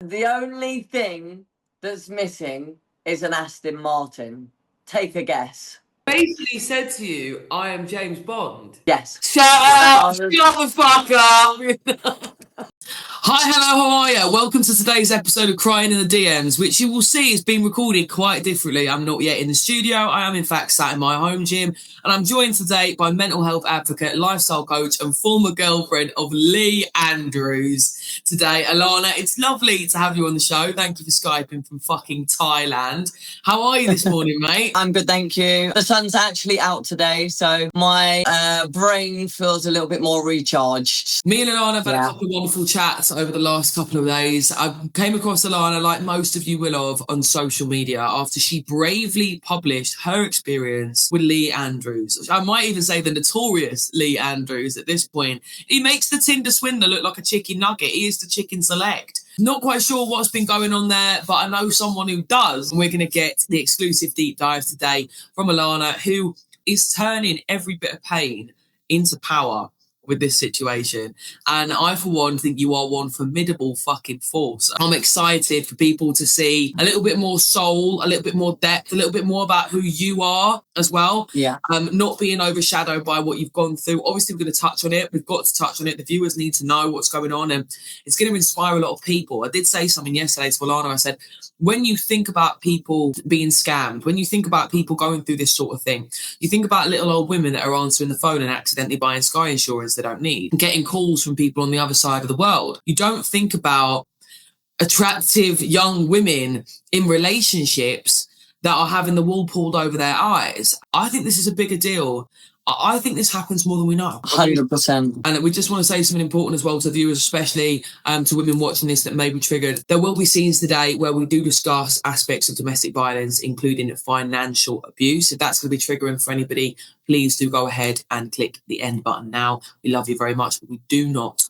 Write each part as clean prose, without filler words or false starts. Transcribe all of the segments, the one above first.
The only thing that's missing is an Aston Martin. Take a guess. Basically said to you, I am James Bond. Yes. Shut up! Shut the fuck up! Hi, hello, how are you? Welcome to today's episode of Crying in the DMs, which you will see is being recorded quite differently. I'm not yet in the studio. I am, in fact, sat in my home gym, and I'm joined today by mental health advocate, lifestyle coach, and former girlfriend of Lee Andrews. Today, Alana, it's lovely to have you on the show. Thank you for Skyping from fucking Thailand. How are you this morning, mate? I'm good, thank you. The sun's actually out today, so my brain feels a little bit more recharged. Me and Alana have had a couple of wonderful chats over the last couple of days. I came across Alana, like most of you will have, on social media after she bravely published her experience with Lee Andrews. I might even say the notorious Lee Andrews at this point. He makes the Tinder swindler look like a chicken nugget. He is the chicken select. Not quite sure what's been going on there, but I know someone who does. And we're going to get the exclusive deep dive today from Alana, who is turning every bit of pain into power with this situation. And I, for one, think you are one formidable fucking force. I'm excited for people to see a little bit more soul, a little bit more depth, a little bit more about who you are as well. Yeah. Not being overshadowed by what you've gone through. Obviously, we're going to touch on it. We've got to touch on it. The viewers need to know what's going on, and it's going to inspire a lot of people. I did say something yesterday to Alana. I said, when you think about people being scammed, when you think about people going through this sort of thing, you think about little old women that are answering the phone and accidentally buying Sky insurance they don't need, getting calls from people on the other side of the world. You don't think about attractive young women in relationships that are having the wool pulled over their eyes. I think this is a bigger deal. I think this happens more than we know. 100%. And we just want to say something important as well to viewers, especially to women watching this that may be triggered. There will be scenes today where we do discuss aspects of domestic violence, including financial abuse. If that's going to be triggering for anybody, please do go ahead and click the end button now. We love you very much, but we do not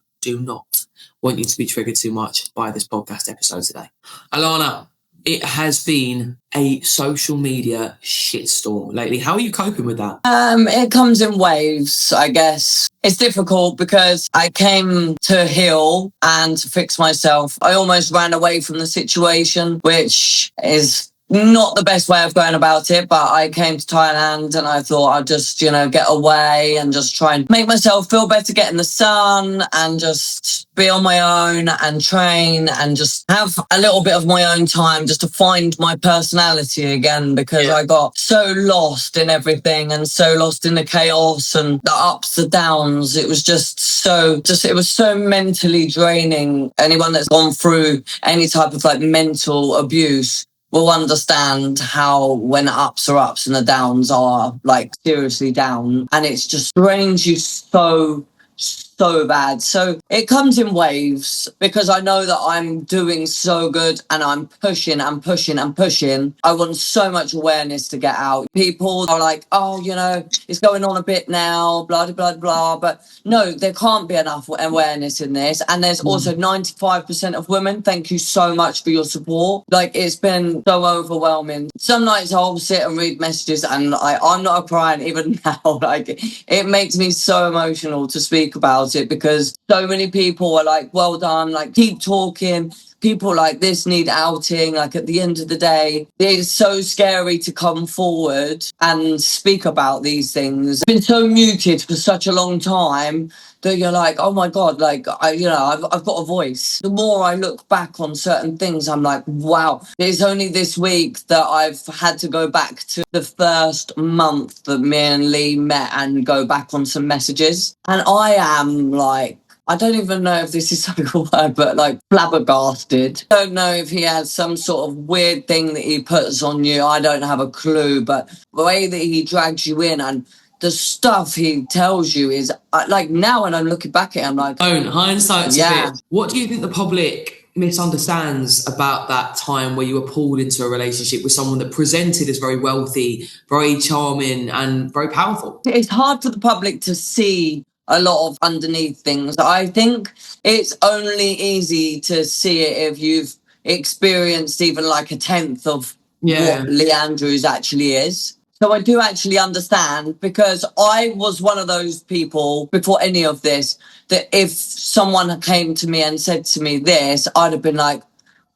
want you to be triggered too much by this podcast episode today. Alana, it has been a social media shitstorm lately. How are you coping with that? It comes in waves, I guess. It's difficult because I came to heal and to fix myself. I almost ran away from the situation, which is not the best way of going about it, but I came to Thailand and I thought I'd just, get away and just try and make myself feel better, get in the sun and just be on my own and train and just have a little bit of my own time just to find my personality again, because I got so lost in everything and so lost in the chaos and the ups, the downs. It was it was so mentally draining. Anyone that's gone through any type of mental abuse will understand how when the ups are ups and the downs are seriously down, and it's just drains you so bad. So it comes in waves because I know that I'm doing so good and I'm pushing and pushing and pushing. I want so much awareness to get out. People are like, oh, it's going on a bit now, blah, blah, blah. But no, there can't be enough awareness in this. And there's also 95% of women. Thank you so much for your support. It's been so overwhelming. Some nights I'll sit and read messages and I'm not crying even now. It makes me so emotional to speak about it because so many people are like, well done, keep talking. People like this need outing. At the end of the day, it's so scary to come forward and speak about these things. It's been so muted for such a long time that you're like, oh my God, I've got a voice. The more I look back on certain things, I'm like, wow. It's only this week that I've had to go back to the first month that me and Lee met and go back on some messages. And I am I don't even know if this is such a word, but flabbergasted. I don't know if he has some sort of weird thing that he puts on you. I don't have a clue, but the way that he drags you in and the stuff he tells you is now when I'm looking back at it, I'm like, hindsight's a bit. What do you think the public misunderstands about that time where you were pulled into a relationship with someone that presented as very wealthy, very charming and very powerful? It's hard for the public to see a lot of underneath things. I think it's only easy to see it if you've experienced even a tenth of what Lee Andrews actually is. So I do actually understand, because I was one of those people before any of this, that if someone came to me and said to me this, I'd have been like,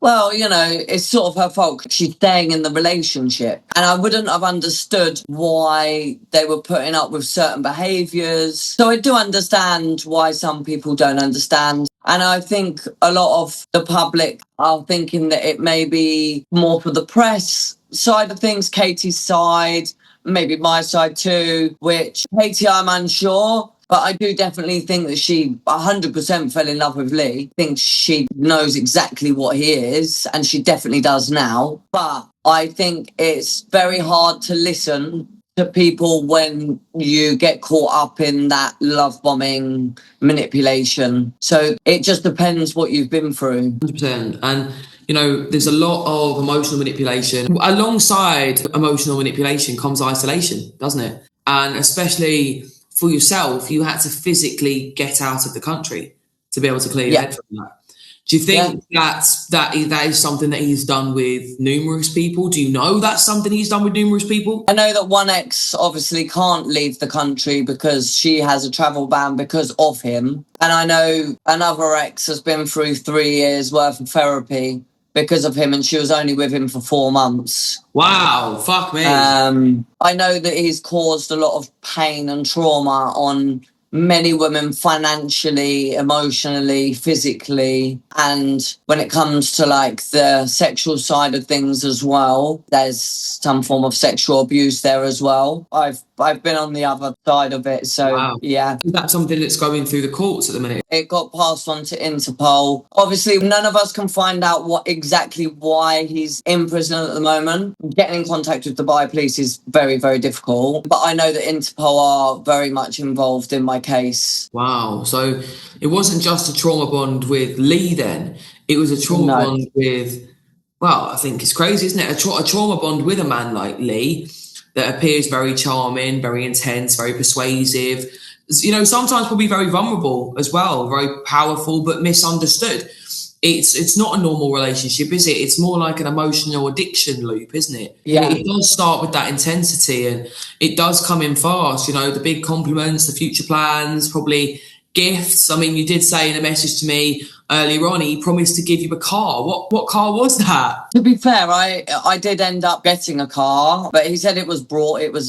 Well, it's sort of her fault. She's staying in the relationship. And I wouldn't have understood why they were putting up with certain behaviours. So I do understand why some people don't understand. And I think a lot of the public are thinking that it may be more for the press side of things, Katie's side, maybe my side too, which Katie, I'm unsure. But I do definitely think that she 100% fell in love with Lee. I think she knows exactly what he is, and she definitely does now. But I think it's very hard to listen to people when you get caught up in that love bombing manipulation. So it just depends what you've been through. 100%. And there's a lot of emotional manipulation. Alongside emotional manipulation comes isolation, doesn't it? And especially for yourself, you had to physically get out of the country to be able to clear your head from that. Do you think that is something that he's done with numerous people? Do you know that's something he's done with numerous people? I know that one ex obviously can't leave the country because she has a travel ban because of him. And I know another ex has been through 3 years worth of therapy because of him, and she was only with him for 4 months. Wow, fuck me. I know that he's caused a lot of pain and trauma on many women financially, emotionally, physically. And when it comes to like the sexual side of things as well, there's some form of sexual abuse there as well. I've been on the other side of it. So, wow. Yeah. Is that something that's going through the courts at the minute? It got passed on to Interpol. Obviously, none of us can find out why he's in prison at the moment. Getting in contact with the Dubai police is very, very difficult. But I know that Interpol are very much involved in my case. Wow. So it wasn't just a trauma bond with Lee then. It was a trauma bond with, well, I think it's crazy, isn't it? A trauma bond with a man like Lee that appears very charming, very intense, very persuasive. Sometimes probably very vulnerable as well, very powerful, but misunderstood. It's not a normal relationship, is it? It's more like an emotional addiction loop, isn't it? Yeah. It does start with that intensity, and it does come in fast, the big compliments, the future plans, probably gifts. I mean, you did say in a message to me earlier on, he promised to give you a car. What car was that? To be fair, I did end up getting a car, but he said it was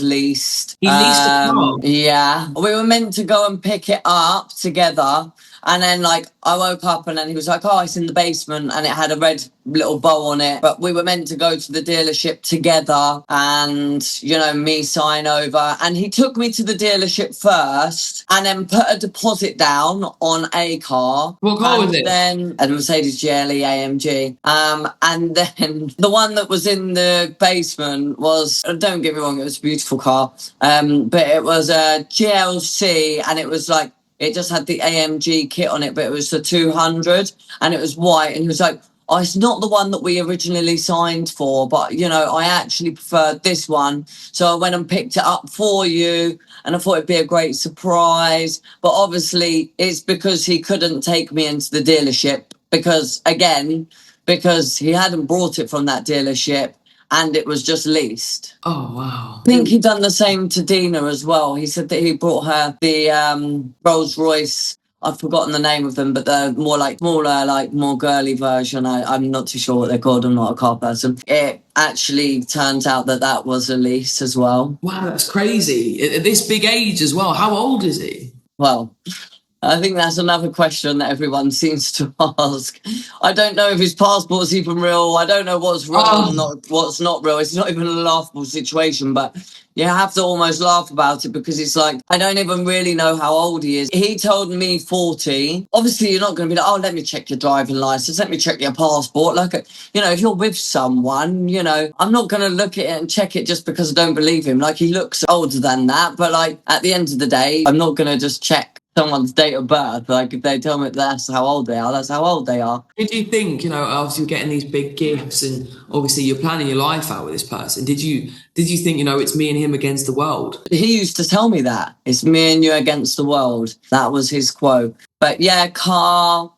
leased. He leased a car? Yeah. We were meant to go and pick it up together. And then, I woke up and then he was like, oh, it's in the basement. And it had a red little bow on it. But we were meant to go to the dealership together and, me sign over. And he took me to the dealership first and then put a deposit down on a car. What car was it? Then a Mercedes GLE AMG. And then the one that was in the basement was, don't get me wrong, it was a beautiful car. But it was a GLC, and it was it just had the AMG kit on it, but it was the 200 and it was white. And he was like, oh, it's not the one that we originally signed for, but, I actually preferred this one. So I went and picked it up for you, and I thought it'd be a great surprise. But obviously it's because he couldn't take me into the dealership because he hadn't brought it from that dealership. And it was just leased. Oh, wow. I think he'd done the same to Dina as well. He said that he brought her the Rolls Royce. I've forgotten the name of them, but they're more smaller, more girly version. I'm not too sure what they're called. I'm not a car person. It actually turns out that was a lease as well. Wow, that's crazy. At this big age as well. How old is he? Well, I think that's another question that everyone seems to ask. I don't know if his passport's even real. I don't know what's real and what's not real. It's not even a laughable situation, but you have to almost laugh about it because it's I don't even really know how old he is. He told me 40. Obviously, you're not going to be like, oh, let me check your driving license. Let me check your passport. If you're with someone, I'm not going to look at it and check it just because I don't believe him. He looks older than that. But at the end of the day, I'm not going to just check someone's date of birth. If they tell me that's how old they are, that's how old they are. Did you think, obviously you're getting these big gifts and obviously you're planning your life out with this person. Did you think, it's me and him against the world? He used to tell me that. It's me and you against the world. That was his quote. But yeah, car.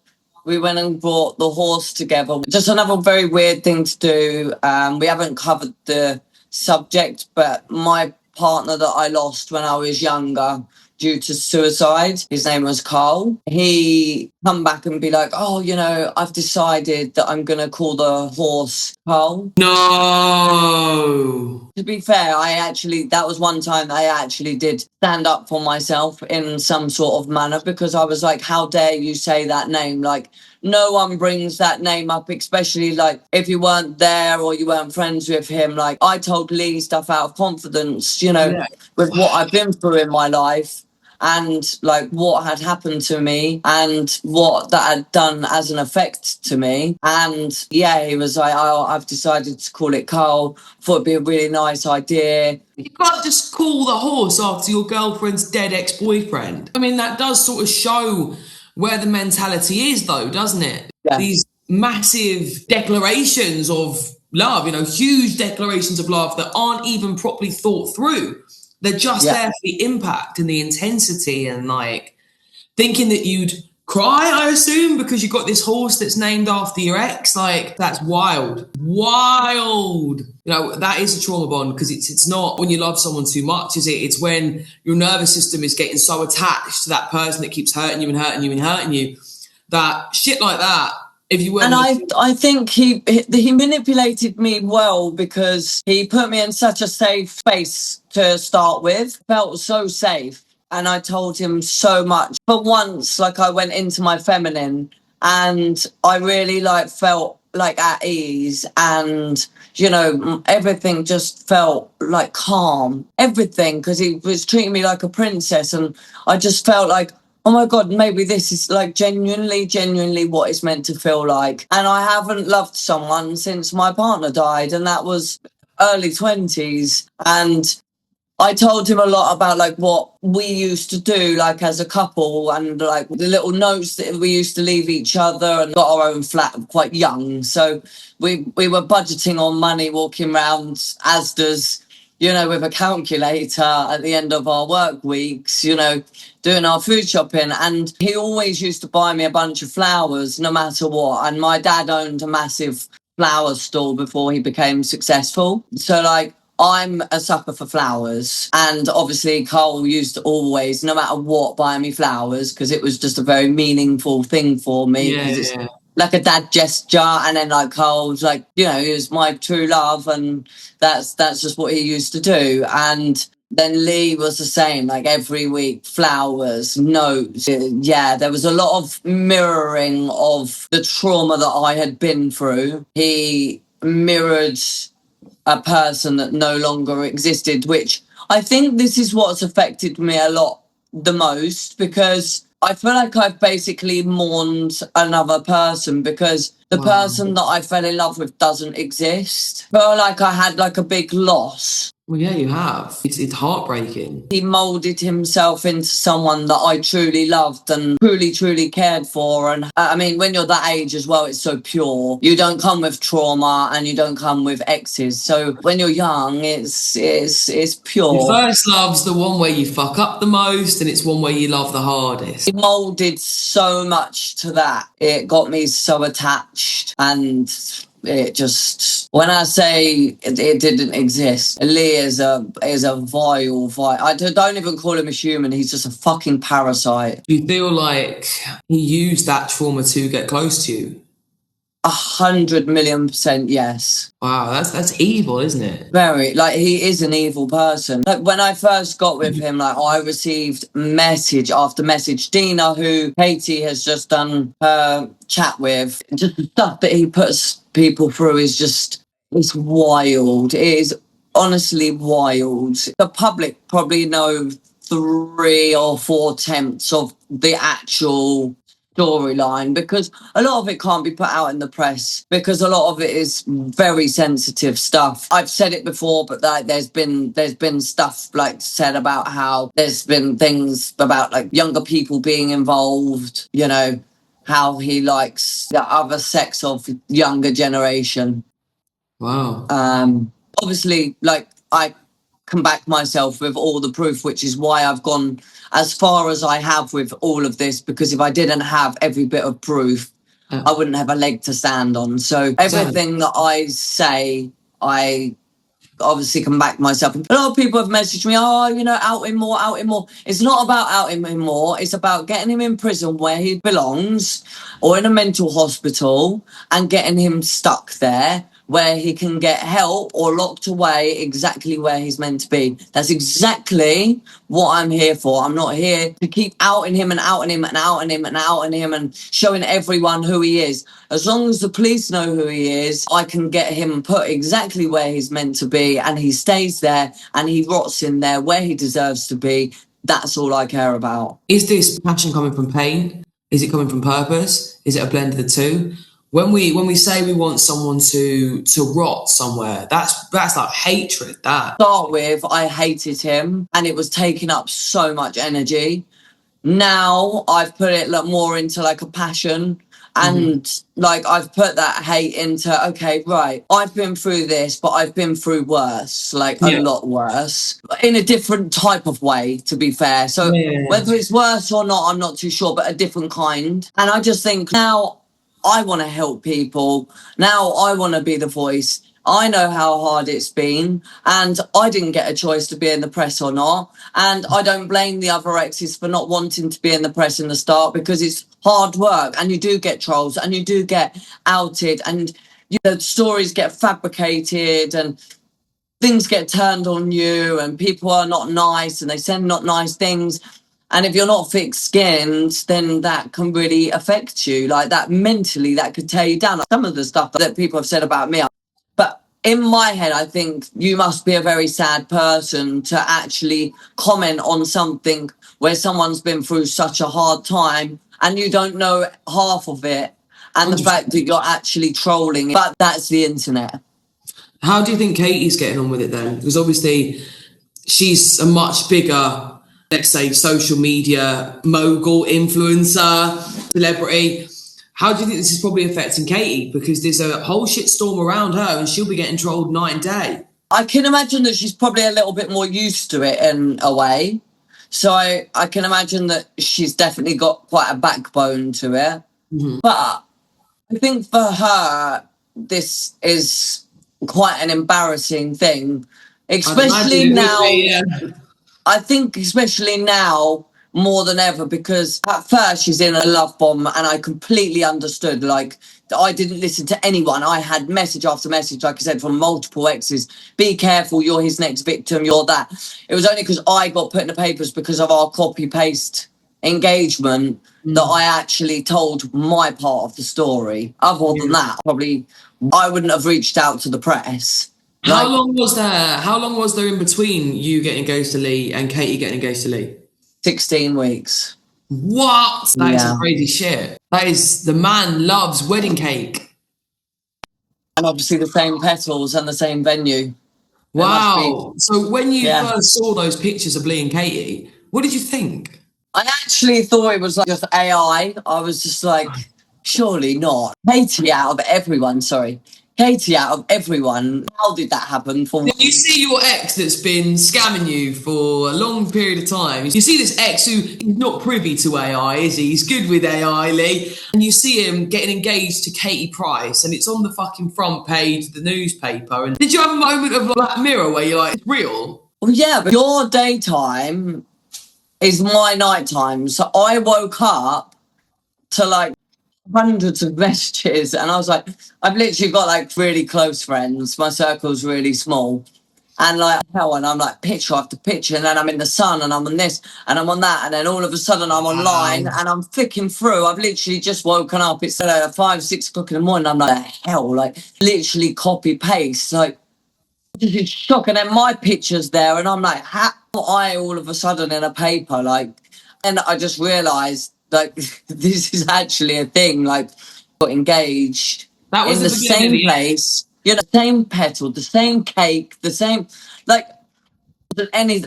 We went and brought the horse together. Just another very weird thing to do. We haven't covered the subject, but my partner that I lost when I was younger due to suicide. His name was Carl. He come back and be like, oh, you know, I've decided that I'm going to call the horse Carl. No. To be fair, that was one time I actually did stand up for myself in some sort of manner, because I was like, how dare you say that name? Like, no one brings that name up, especially like if you weren't there or you weren't friends with him. Like, I told Lee stuff out of confidence, you know, with what I've been through in my life and like what had happened to me and what that had done as an effect to me. And yeah, he was like, oh, I've decided to call it Carl. Thought it'd be a really nice idea. You can't just call the horse after your girlfriend's dead ex-boyfriend. I mean, that does sort of show where the mentality is, though, doesn't it? Yeah. These massive declarations of love, you know, huge declarations of love that aren't even properly thought through. They're just there for the impact and the intensity, and like thinking that you'd cry, I assume, because you got this horse that's named after your ex. Like, that's wild. You know, that is a trauma bond, because it's not when you love someone too much, is it? It's when your nervous system is getting so attached to that person that keeps hurting you and hurting you and hurting you, that shit like that. If you were, and I think he manipulated me well, because he put me in such a safe space to start with. Felt so safe. And I told him so much. But once, like, I went into my feminine and I really like felt like at ease, and, you know, everything just felt like calm, everything, because he was treating me like a princess. And I just felt like, oh my God, maybe this is like genuinely what it's meant to feel like. And I haven't loved someone since my partner died, and that was early 20s. And I told him a lot about like what we used to do like as a couple, and like the little notes that we used to leave each other, and got our own flat quite young. So we were budgeting on money, walking around Asda's, you know, with a calculator at the end of our work weeks, you know, doing our food shopping. And he always used to buy me a bunch of flowers no matter what. And my dad owned a massive flower store before he became successful. So like, I'm a sucker for flowers, and obviously Carl used to always, no matter what, buy me flowers, because it was just a very meaningful thing for me, because it's like a dad gesture. And then like Carl's like, you know, he was my true love, and that's just what he used to do. And then Lee was the same, like every week, flowers, notes. Yeah, there was a lot of mirroring of the trauma that I had been through. He mirrored a person that no longer existed, which I think this is what's affected me a lot the most, because I feel like I've basically mourned another person, because the person that I fell in love with doesn't exist. I feel like I had like a big loss. Well, yeah, you have. It's heartbreaking. He moulded himself into someone that I truly loved and truly cared for. And I mean, when you're that age as well, it's so pure. You don't come with trauma and you don't come with exes. So when you're young, it's pure. Your first love's the one where you fuck up the most, and it's one where you love the hardest. He moulded so much to that. It got me so attached, and it just, when I say it didn't exist, Lee is a vile. I don't even call him a human. He's just a fucking parasite. Do you feel like he used that trauma to get close to you? 100,000,000% yes. Wow, that's evil, isn't it? Very. Like, he is an evil person. Like, when I first got with him, like, I received message after message. Dina, who Katie has just done her chat with, just the stuff that he puts people through is just, it's wild. It is honestly wild. The public probably know 3 or 4 tenths of the actual storyline, because a lot of it can't be put out in the press, because a lot of it is very sensitive stuff. I've said it before, but like there's been stuff like said about how there's been things about like younger people being involved, you know, how he likes the other sex of younger generation. Wow. Obviously, like, I can back myself with all the proof, which is why I've gone as far as I have with all of this, because if I didn't have every bit of proof, I wouldn't have a leg to stand on. So everything that I say, I obviously can back myself. A lot of people have messaged me, out him more, out him more. It's not about outing him more. It's about getting him in prison where he belongs or in a mental hospital and getting him stuck there where he can get help or locked away exactly where he's meant to be. That's exactly what I'm here for. I'm not here to keep outing him and outing him and outing him and outing him and showing everyone who he is. As long as the police know who he is, I can get him put exactly where he's meant to be and he stays there and he rots in there where he deserves to be. That's all I care about. Is this passion coming from pain? Is it coming from purpose? Is it a blend of the two? When we say we want someone to rot somewhere, that's like hatred. That start with, I hated him and it was taking up so much energy. Now I've put it more into like a passion and like I've put that hate into, okay, right, I've been through this, but I've been through worse, like a lot worse, in a different type of way, to be fair. So whether it's worse or not, I'm not too sure, but a different kind. And I just think now I want to help people. Now I want to be the voice. I know how hard it's been and I didn't get a choice to be in the press or not. And I don't blame the other exes for not wanting to be in the press in the start because it's hard work and you do get trolls and you do get outed and stories get fabricated and things get turned on you and people are not nice and they send not nice things. And if you're not thick-skinned, then that can really affect you. Like that mentally, that could tear you down. Some of the stuff that people have said about me. But in my head, I think you must be a very sad person to actually comment on something where someone's been through such a hard time and you don't know half of it. And the fact that you're actually trolling. But that's the internet. How do you think Katie's getting on with it then? Because obviously she's a much bigger, let's say, social media mogul, influencer, celebrity. How do you think this is probably affecting Katie? Because there's a whole shit storm around her and she'll be getting trolled night and day. I can imagine that she's probably a little bit more used to it in a way. So I can imagine that she's definitely got quite a backbone to it. But I think for her, this is quite an embarrassing thing, especially now. I think especially now more than ever, because at first she's in a love bomb and I completely understood. Like, I didn't listen to anyone. I had message after message, like I said, from multiple exes. Be careful, you're his next victim, you're that. It was only because I got put in the papers because of our copy-paste engagement that I actually told my part of the story. Other than that, probably I wouldn't have reached out to the press. How long was there in between you getting engaged to Lee and Katie getting engaged to Lee? 16 weeks. What? That is some crazy shit. That is, the man loves wedding cake. And obviously the same petals and the same venue. Wow. So when you first saw those pictures of Lee and Katie, what did you think? I actually thought it was like just AI. I was just like, surely not. Katie out of everyone, how did that happen for me? You see your ex that's been scamming you for a long period of time. You see this ex who is not privy to AI, is he? He's good with AI, Lee. And you see him getting engaged to Katie Price and it's on the fucking front page of the newspaper. And did you have a moment of Black Mirror where you're like, it's real? Well, yeah, but your daytime is my nighttime. So I woke up to like hundreds of messages and I was like, I've literally got like really close friends. My circle's really small. And like hell, and I'm like picture after picture, and then I'm in the sun and I'm on this and I'm on that, and then all of a sudden I'm online and I'm flicking through. I've literally just woken up. It's 5, 6 o'clock in the morning. I'm like, hell, like literally copy paste, like it's shock. And then my picture's there and I'm like, how am I all of a sudden in a paper? Like, and I just realized like this is actually a thing. Like, got engaged that was in the same place, the same petal, the same cake, the same, like,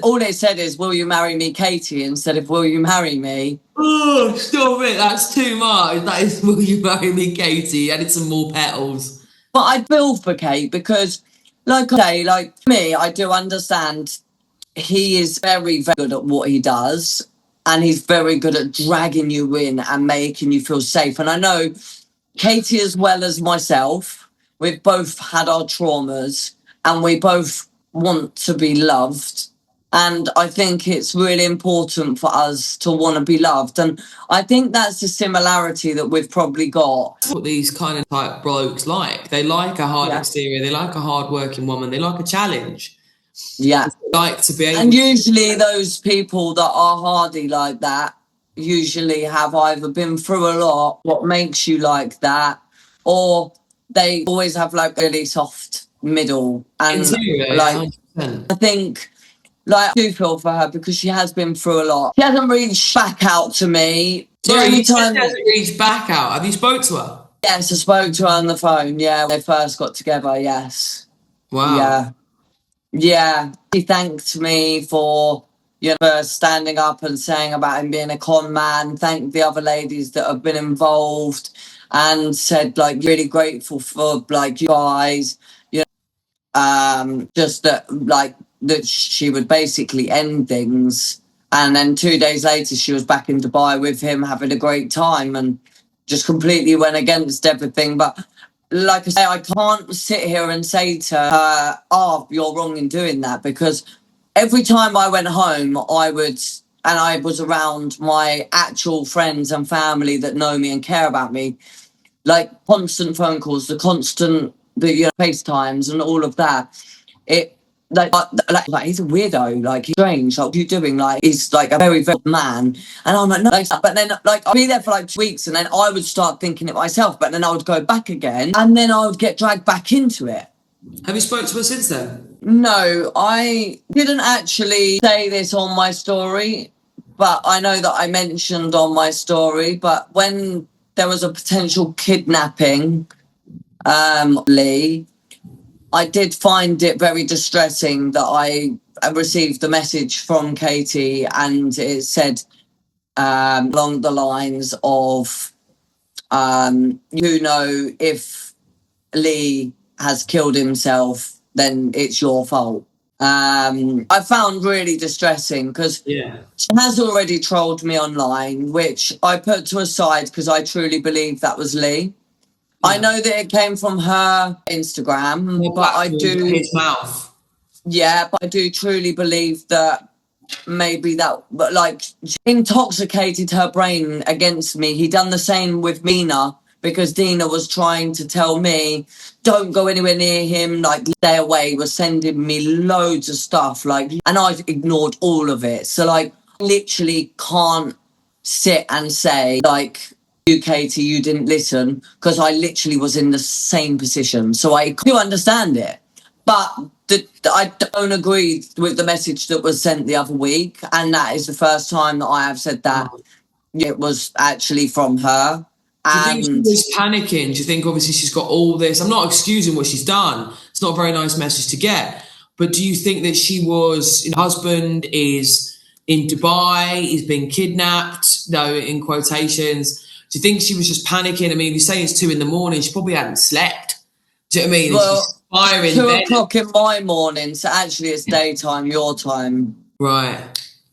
all it said is, will you marry me, Katie, instead of will you marry me? Oh, stop it, that's too much. That is, will you marry me, Katie? Added some more petals. But I feel for Kate because, like I say, like me, I do understand he is very, very good at what he does. And he's very good at dragging you in and making you feel safe. And I know Katie as well as myself, we've both had our traumas and we both want to be loved. And I think it's really important for us to want to be loved. And I think that's the similarity that we've probably got. What these kind of type blokes like. They like a hard exterior. They like a hard-working woman. They like a challenge. Yeah. They like to be able And usually those people that are hardy like that usually have either been through a lot, what makes you like that, or they always have like a really soft middle. And interior, like 100%. I think like I do feel for her because she has been through a lot. She hasn't reached back out to me. Sorry, you said she hasn't reached back out. Have you spoke to her? Yes, I spoke to her on the phone. Yeah, when they first got together. Yes. Wow. Yeah. Yeah. She thanked me for, for standing up and saying about him being a con man. Thanked the other ladies that have been involved and said like really grateful for like you guys. Just that she would basically end things, and then 2 days later she was back in Dubai with him having a great time and just completely went against everything. But like I say, I can't sit here and say to her, oh, you're wrong in doing that, because every time I went home I was around my actual friends and family that know me and care about me, like constant phone calls, the FaceTimes and all of that. It like he's a weirdo, like he's strange, like what are you doing? Like he's like a very, very man. And I'm like, no, but then like I'd be there for like 2 weeks and then I would start thinking it myself, but then I would go back again and then I would get dragged back into it. Have you spoke to her since then? No, I didn't actually say this on my story, but I know that I mentioned on my story, but when there was a potential kidnapping, Lee, I did find it very distressing that I received a message from Katie and it said along the lines of, if Lee has killed himself, then it's your fault. I found really distressing because she has already trolled me online, which I put to a side because I truly believe that was Lee. I know that it came from her Instagram, but I do his mouth. Yeah, but I do truly believe that maybe that, but like, intoxicated her brain against me. He done the same with Mina because Dina was trying to tell me, don't go anywhere near him, like stay away, was sending me loads of stuff, like, and I've ignored all of it. So like, literally can't sit and say like, you, Katie, you didn't listen, because I literally was in the same position. So I do understand it. But I don't agree with the message that was sent the other week. And that is the first time that I have said that it was actually from her. Do you think she was panicking? Do you think obviously she's got all this? I'm not excusing what she's done. It's not a very nice message to get. But do you think that she was, husband is in Dubai, he's been kidnapped, in quotations. Do you think she was just panicking? I mean, if you say it's 2 a.m, she probably hadn't slept. Do you know what I mean? Well, she's firing 2 o'clock in my morning, so actually it's daytime, your time. Right. I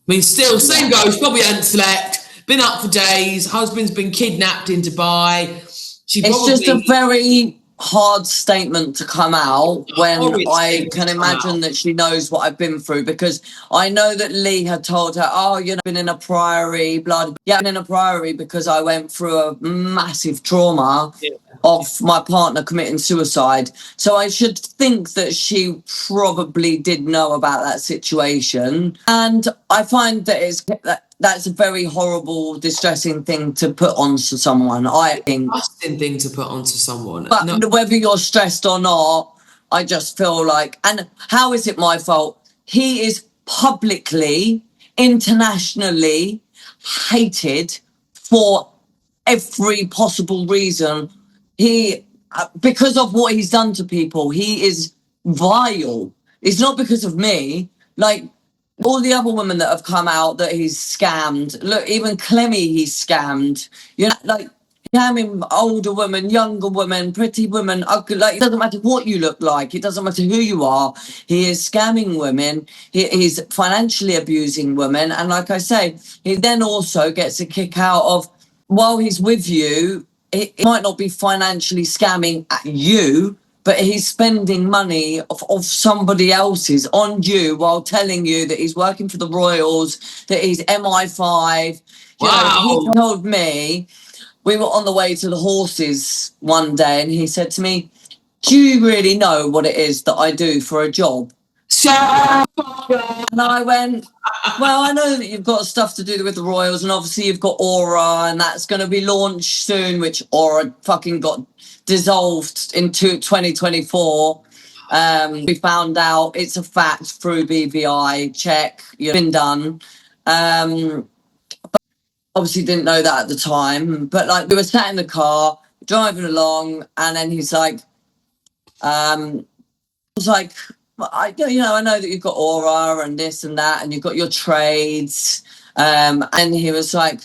mean, still, same goes. She probably hadn't slept, been up for days, husband's been kidnapped in Dubai. It's just a very hard statement to come out when I can imagine that she knows what I've been through, because I know that Lee had told her, oh, been in a priory, blah, blah. Yeah, I've been in a priory because I went through a massive trauma of my partner committing suicide. So I should think that she probably did know about that situation. And I find that that's a very horrible, distressing thing to put onto someone, I think. Disgusting thing to put onto someone. But whether you're stressed or not, I just feel like, and how is it my fault? He is publicly, internationally hated for every possible reason. Because of what he's done to people, he is vile. It's not because of me. Like, all the other women that have come out that he's scammed. Look, even Clemmy he's scammed. Like, scamming older women, younger women, pretty women. Like, it doesn't matter what you look like. It doesn't matter who you are. He is scamming women. He's financially abusing women. And like I say, he then also gets a kick out of, while he's with you, it might not be financially scamming at you, but he's spending money of somebody else's on you while telling you that he's working for the Royals, that he's MI5. You know, he told me, we were on the way to the horses one day, and he said to me, do you really know what it is that I do for a job? And I went, well, I know that you've got stuff to do with the Royals, and obviously you've got Aura, and that's going to be launched soon, which Aura fucking got dissolved into 2024. We found out it's a fact through BVI check. You've been done. Obviously didn't know that at the time, but like we were sat in the car driving along, and then he's like, I was like, I know that you've got Aura and this and that, and you've got your trades. And he was like,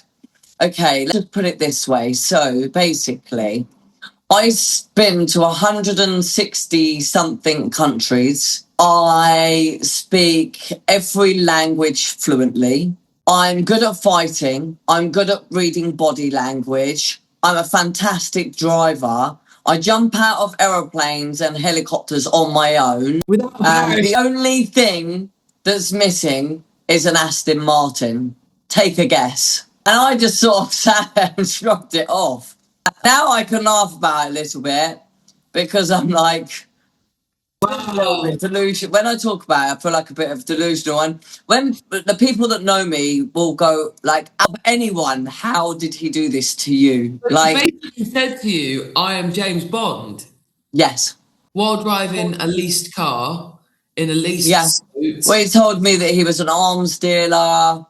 okay, let's put it this way. So basically, I've been to 160 something countries. I speak every language fluently. I'm good at fighting. I'm good at reading body language. I'm a fantastic driver. I jump out of aeroplanes and helicopters on my own. The only thing that's missing is an Aston Martin. Take a guess. And I just sort of sat there and shrugged it off. Now I can laugh about it a little bit because I'm like, delusion. When I talk about it, I feel like a bit of delusional. And when the people that know me will go like, anyone, how did he do this to you? Like, he said to you, I am James Bond. Yes. While driving a leased car in a leased suit. Well, he told me that he was an arms dealer,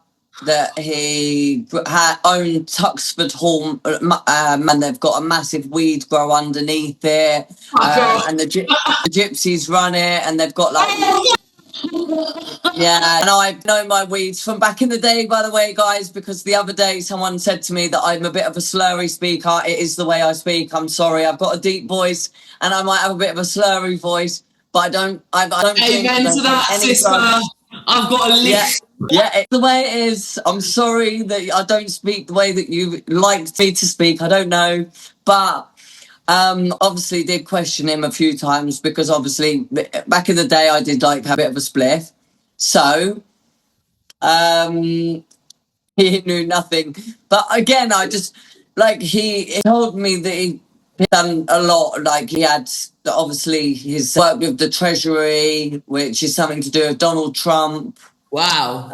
that he owned Tuxford Hall, and they've got a massive weed grow underneath it, and the gypsies run it, and they've got like... Yeah, and I know my weeds from back in the day, by the way, guys, because the other day someone said to me that I'm a bit of a slurry speaker. It is the way I speak. I'm sorry. I've got a deep voice, and I might have a bit of a slurry voice, but I don't Amen to that, sister. I've got a list. Yeah, it's the way it is. I'm sorry that I don't speak the way that you like me to speak. I don't know, but obviously did question him a few times because obviously back in the day I did like have a bit of a spliff. So he knew nothing. But again, I just like he told me that he'd done a lot. Like he had obviously his work with the Treasury, which is something to do with Donald Trump. Wow.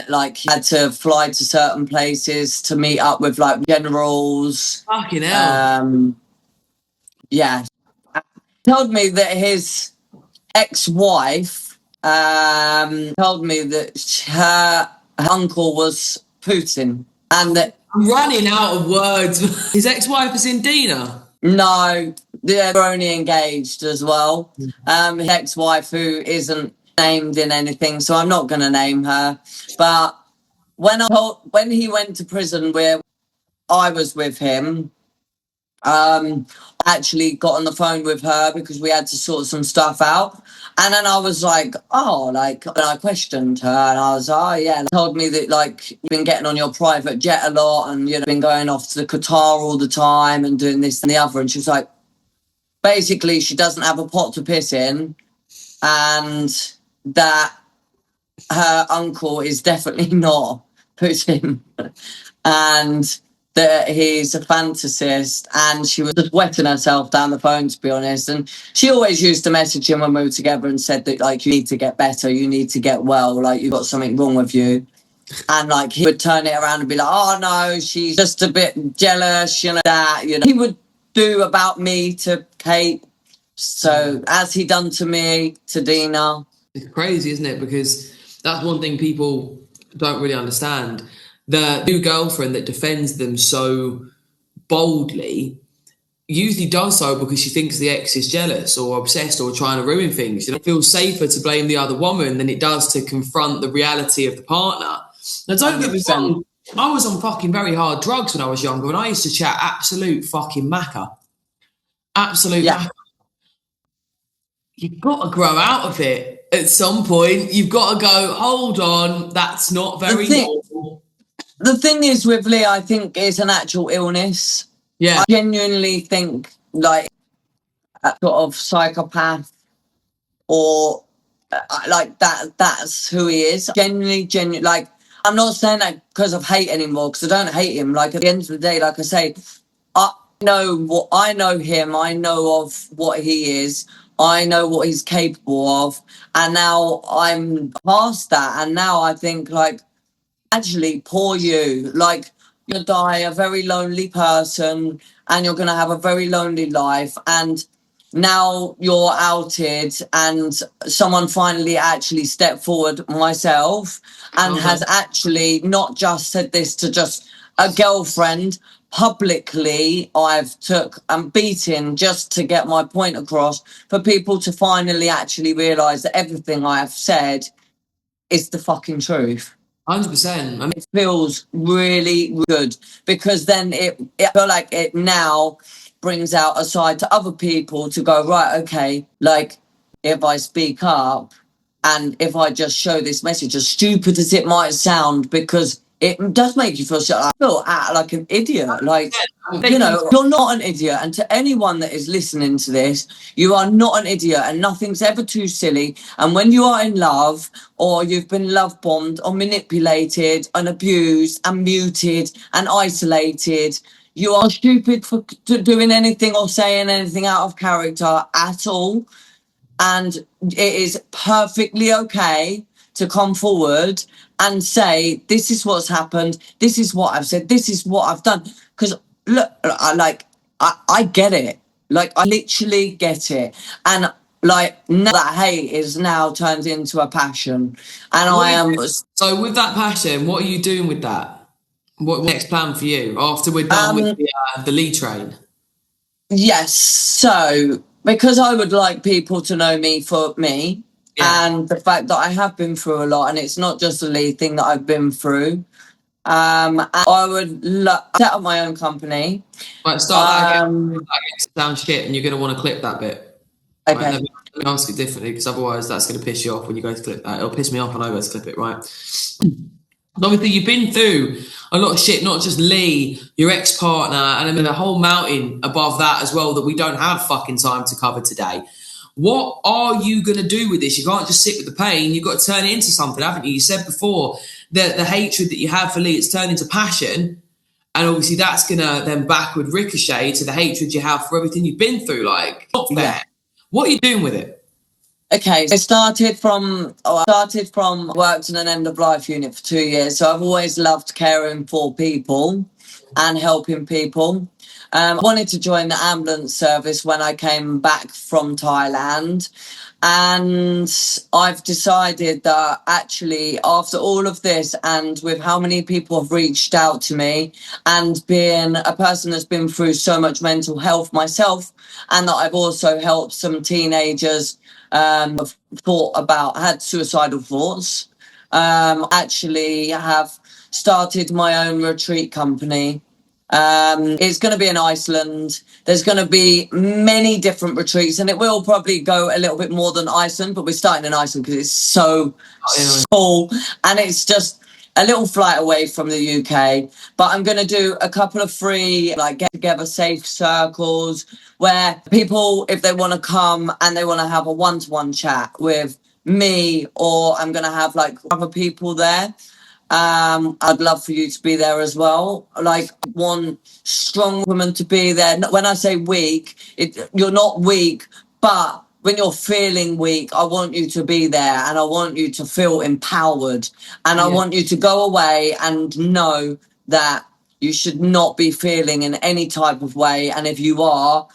Like he had to fly to certain places to meet up with like generals. Fucking hell. Yeah. He told me that his ex-wife told me that her uncle was Putin, and that I'm running out of words. His ex-wife is in Dina. No, they're only engaged as well. His ex-wife, who isn't named in anything, so I'm not going to name her. But when he went to prison where I was with him, I actually got on the phone with her because we had to sort some stuff out. And then I was like, and I questioned her, and I was, yeah. And told me that, like, you've been getting on your private jet a lot, and, you know, been going off to the Qatar all the time and doing this and the other. And she was like, basically, she doesn't have a pot to piss in, and that her uncle is definitely not Putin, and that he's a fantasist. And she was just wetting herself down the phone, to be honest. And she always used to message him when we were together and said that, like, you need to get better, you need to get well, like, you've got something wrong with you. And, like, he would turn it around and be like, oh, no, she's just a bit jealous, you know, that, you know. He would do about me to Kate. So, as he done to me, to Dina. It's crazy, isn't it? Because that's one thing people don't really understand. The new girlfriend that defends them so boldly usually does so because she thinks the ex is jealous or obsessed or trying to ruin things. It feels safer to blame the other woman than it does to confront the reality of the partner. Now, don't get me wrong, I was on fucking very hard drugs when I was younger, and I used to chat absolute fucking macca. Absolute macca. You've got to grow out of it at some point. You've got to go, hold on, that's not very normal. The thing is with Lee, I think it's an actual illness. Yeah. I genuinely think, like, sort of psychopath or like that's who he is. Genuinely, like, I'm not saying that because of hate anymore, because I don't hate him. Like, at the end of the day, like I say, I know him, I know of what he is, I know what he's capable of, and now I'm past that, and now I think, like, actually, poor you. Like, you'll die a very lonely person, and you're going to have a very lonely life. And now you're outed, and someone finally actually stepped forward, myself, and has actually not just said this to just a girlfriend. Publicly, I've took and beaten just to get my point across, for people to finally actually realise that everything I have said is the fucking truth. 100%. I mean, It feels really good, because then I feel like it now brings out a side to other people to go, right, okay, like, if I speak up and if I just show this message, as stupid as it might sound, because it does make you feel like an idiot. Like, you know, you're not an idiot. And to anyone that is listening to this, you are not an idiot, and nothing's ever too silly. And when you are in love, or you've been love bombed or manipulated and abused and muted and isolated, you are stupid for doing anything or saying anything out of character at all. And it is perfectly okay to come forward and say, this is what's happened, this is what I've said, this is what I've done. Because look, I get it. Like, I literally get it. And like, now that hate is now turned into a passion. And I am. So with that passion, what are you doing with that? What next plan for you after we're done with the Lee train? Yes. So, because I would like people to know me for me, and the fact that I have been through a lot, and it's not just a Lee thing that I've been through. I would set up my own company. Right, start that again. That sounds shit, and you're going to want to clip that bit. Okay. Right, let me ask it differently, because otherwise that's going to piss you off when you go to clip that. It'll piss me off when I go to clip it, right? Obviously, you've been through a lot of shit, not just Lee, your ex-partner, and I mean a whole mountain above that as well that we don't have fucking time to cover today. What are you going to do with this? You can't just sit with the pain. You've got to turn it into something, haven't you? You said before that the hatred that you have for Lee, it's turned into passion. And obviously that's going to then backward ricochet to the hatred you have for everything you've been through. Like, not fair. Yeah. What are you doing with it? Okay, I started from worked in an end of life unit for 2 years. So I've always loved caring for people and helping people. I wanted to join the ambulance service when I came back from Thailand. And I've decided that actually, after all of this, and with how many people have reached out to me, and being a person that's been through so much mental health myself, and that I've also helped some teenagers have had suicidal thoughts, actually have started my own retreat company. It's going to be in Iceland. There's going to be many different retreats, and it will probably go a little bit more than Iceland, but we're starting in Iceland because it's so cool, and it's just a little flight away from the UK. But I'm going to do a couple of free, like, get together safe circles where people, if they want to come and they want to have a one-to-one chat with me, or I'm going to have like other people there. I'd love for you to be there as well. Like, one strong woman to be there. When I say weak, you're not weak, but when you're feeling weak, I want you to be there, and I want you to feel empowered, and I want you to go away and know that you should not be feeling in any type of way. And if you are,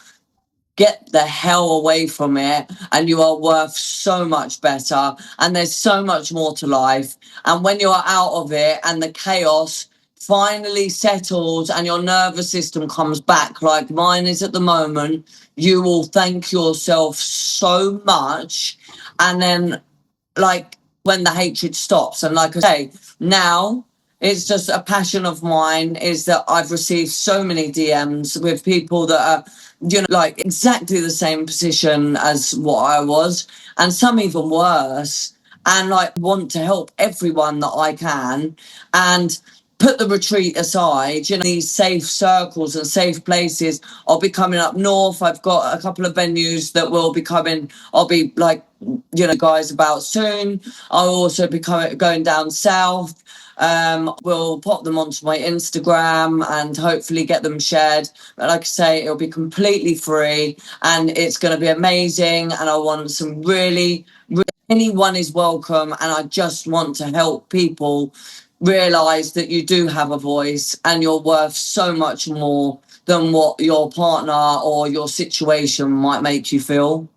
get the hell away from it, and you are worth so much better, and there's so much more to life. And when you're out of it and the chaos finally settles and your nervous system comes back like mine is at the moment, you will thank yourself so much. And then, like, when the hatred stops, and like I say, now it's just a passion of mine, is that I've received so many DMs with people that are, you know, like exactly the same position as what I was, and some even worse, and like want to help everyone that I can. And put the retreat aside, you know, these safe circles and safe places. I'll be coming up north. I've got a couple of venues that will be coming. I'll be like, you know, guys about soon. I'll also be going down south. We'll pop them onto my Instagram and hopefully get them shared. But like I say, it'll be completely free and it's going to be amazing. And I want some really, anyone is welcome. And I just want to help people realize that you do have a voice and you're worth so much more than what your partner or your situation might make you feel.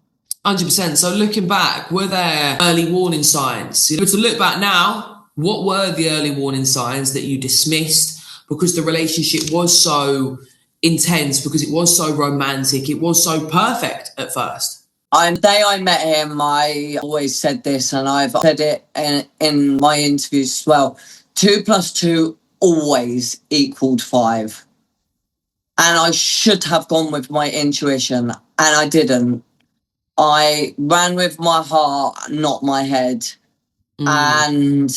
100%. So looking back, were there early warning signs? You know, to look back now, what were the early warning signs that you dismissed because the relationship was so intense, because it was so romantic, it was so perfect at first? The day I met him, I always said this, and I've said it in my interviews as well. 2 + 2 always equaled 5. And I should have gone with my intuition, and I didn't. I ran with my heart, not my head. And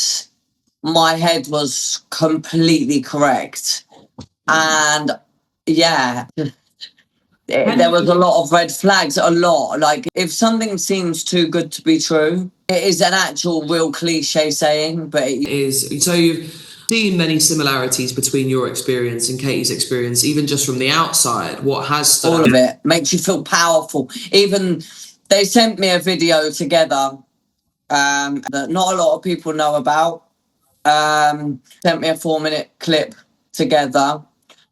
my head was completely correct. And yeah, there was a lot of red flags, a lot. Like, if something seems too good to be true, it is an actual real cliche saying, but it is. So you've seen many similarities between your experience and Katie's experience, even just from the outside. What has stood all out? of it makes you feel powerful. Even they sent me a video together that not a lot of people know about. Sent me a 4-minute clip together,